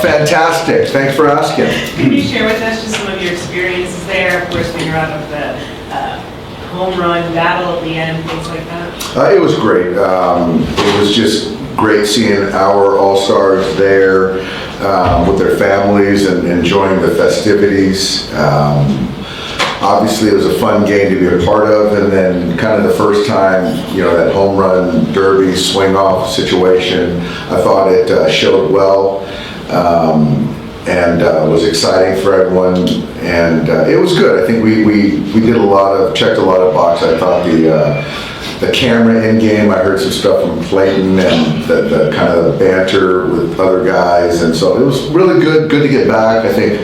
Fantastic. Thanks for asking. Can you share with us just some of your experiences there? Of course, when you're out of the home run battle at the end, things like that? It was great. It was just great seeing our All-Stars there with their families and enjoying the festivities. Obviously, it was a fun game to be a part of, and then kind of the first time, you know, that home run derby swing-off situation, I thought it showed well and was exciting for everyone, and it was good. I think we did checked a lot of boxes. I thought the camera in game, I heard some stuff from Clayton and the kind of banter with other guys, and so it was really good to get back. I think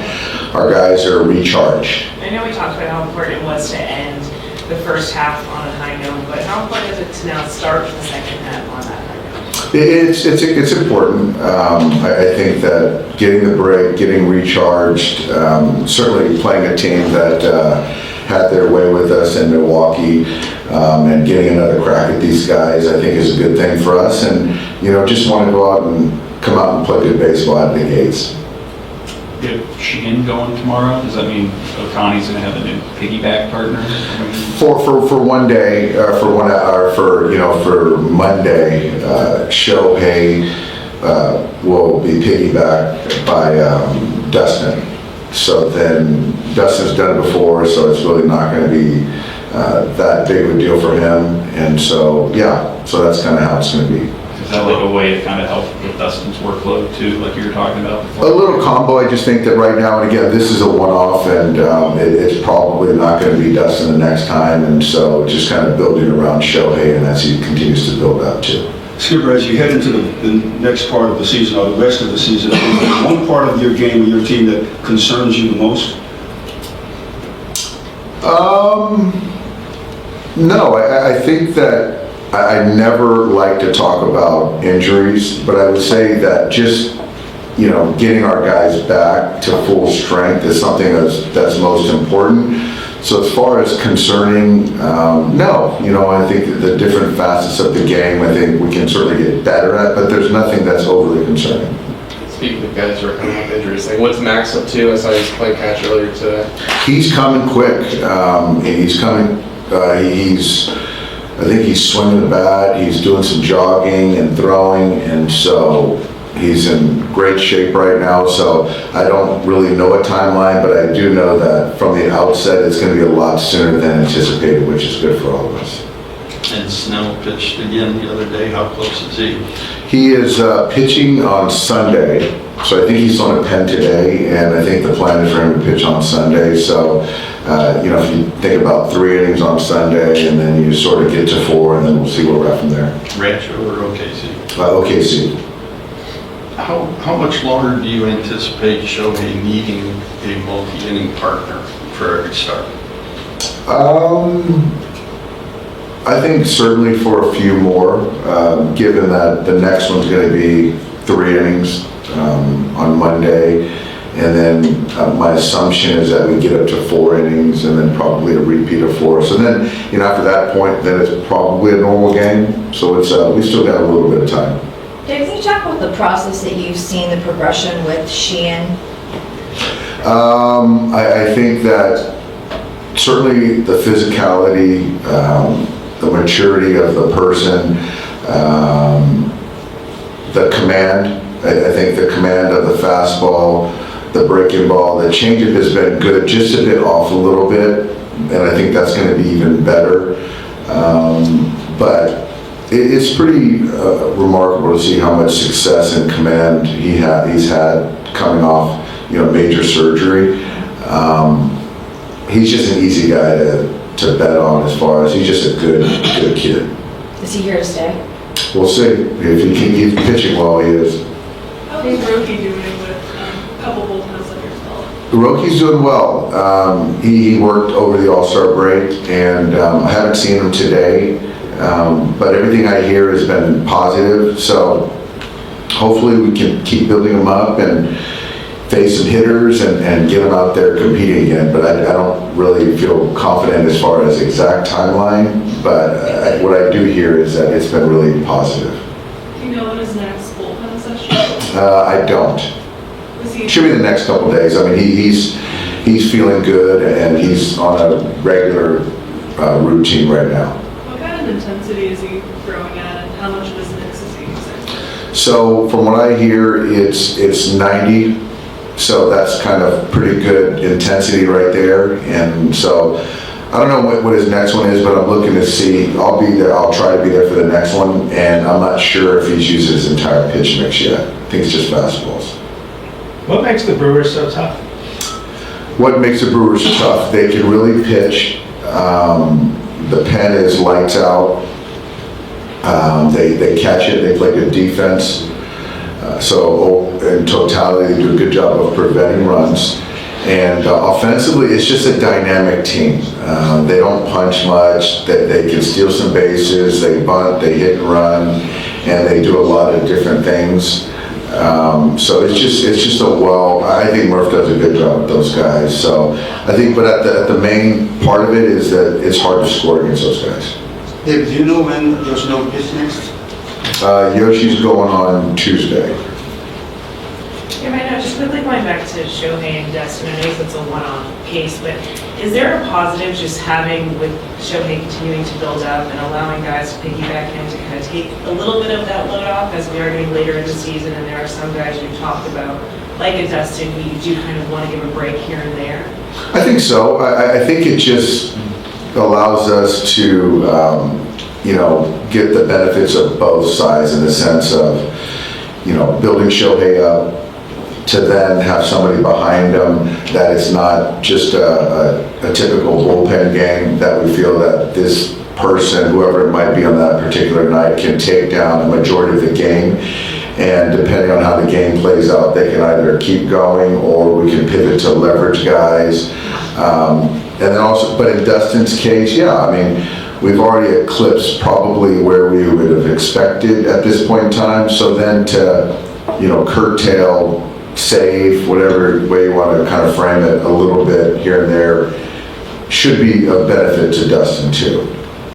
our guys are recharged. I know we talked about how important it was to end the first half on a high note, but how important is it to now start the second half on that high note? It's important. I think that getting the break, getting recharged, certainly playing a team that had their way with us in Milwaukee, and getting another crack at these guys, I think is a good thing for us. And, you know, just want to go out and come out and play good baseball out of the gates. If Sheehan going tomorrow, does that mean Ohtani's going to have a new piggyback partner? For one day, for 1 hour, for Monday, Shohei will be piggybacked by Dustin. So then Dustin's done it before, so it's really not going to be that big of a deal for him. And so, yeah, so that's kind of how it's going to be. Is that like a way to kind of help with Dustin's workload too, like you were talking about before? A little combo. I just think that right now, and again, this is a one-off, and it's probably not going to be Dustin the next time, and so just kind of building around Shohei, and as he continues to build up too. Skipper, as you head into the next part of the season, or the rest of the season, is there one part of your game or your team that concerns you the most? No, I think that I never like to talk about injuries, but I would say that just, you know, getting our guys back to full strength is something that's most important. So as far as concerning, no, you know, I think the different facets of the game, I think we can certainly get better at, but there's nothing that's overly concerning. Speaking of guys who are coming off injuries, like what's Max up to? I saw he was playing catch earlier today. He's coming quick. He's coming, I think he's swinging the bat, he's doing some jogging and throwing, and so he's in great shape right now. So I don't really know a timeline, but I do know that from the outset it's going to be a lot sooner than anticipated, which is good for all of us. And Snell pitched again the other day. How close is he? He is pitching on Sunday, so I think he's on a pen today, and I think the plan is for him to pitch on Sunday. So, you know, if you think about 3 innings on Sunday, and then you sort of get to 4, and then we'll see where we're at from there. Rancho or OKC? OKC. How much longer do you anticipate Shohei needing a multi-inning partner for every start? I think certainly for a few more, given that the next one's going to be 3 innings on Monday, and then my assumption is that we get up to 4 innings, and then probably a repeat of 4. So then, you know, after that point, then it's probably a normal game. So it's we still got a little bit of time. Dave, can you talk about the process that you've seen, the progression with Sheehan? I think that certainly the physicality, the maturity of the person, the command, I think the command of the fastball, the breaking ball, the changeup has been good, just a bit off a little bit, and I think that's going to be even better. But it's pretty remarkable to see how much success and command he's had coming off, you know, major surgery. He's just an easy guy to bet on, as far as he's just a good kid. Is he here to stay? We'll see. If he can keep pitching well, he is. How is Roki doing with a couple bullpens under his belt? Roki's doing well. He worked over the All-Star break, and I haven't seen him today, but everything I hear has been positive. So hopefully we can keep building him up and face some hitters and get them out there competing again. But I don't really feel confident as far as exact timeline, but what I do hear is that it's been really positive. Do you know when his next bullpen session? I don't. Was he? Should be the next couple days. I mean, he's feeling good and he's on a regular routine right now. What kind of intensity is he throwing at, and how much of his mix is he using? So from what I hear, it's 90. So that's kind of pretty good intensity right there. And so I don't know what his next one is, but I'm looking to see. I'll be there. I'll try to be there for the next one. And I'm not sure if he's used his entire pitch mix yet. I think it's just fastballs. What makes the Brewers so tough? What makes the Brewers tough? They can really pitch. The pen is lights out. They catch it. They play good defense. So in totality, they do a good job of preventing runs. And offensively, it's just a dynamic team. They don't punch much. They can steal some bases. They bunt. They hit and run, and they do a lot of different things. So it's just I think Murph does a good job with those guys. So I think, but at the main part of it is that it's hard to score against those guys. Dave, do you know when Yoshino pitch next? Yoshi's going on Tuesday. Yeah, right now, just quickly going back to Shohei and Destin, I know it's a one-off case, but is there a positive just having with Shohei continuing to build up and allowing guys to piggyback him to kind of take a little bit of that load off as we are getting later in the season, and there are some guys you talked about, like a Destin, who you do kind of want to give a break here and there? I think so. I think it just allows us to, get the benefits of both sides in the sense of, building Shohei up to then have somebody behind them that it's not just a typical bullpen game, that we feel that this person, whoever it might be on that particular night, can take down the majority of the game. And depending on how the game plays out, they can either keep going or we can pivot to leverage guys. And then also, but in Dustin's case, we've already eclipsed probably where we would have expected at this point in time. So then to, curtail, save, whatever way you want to kind of frame it a little bit here and there, should be a benefit to Dustin too.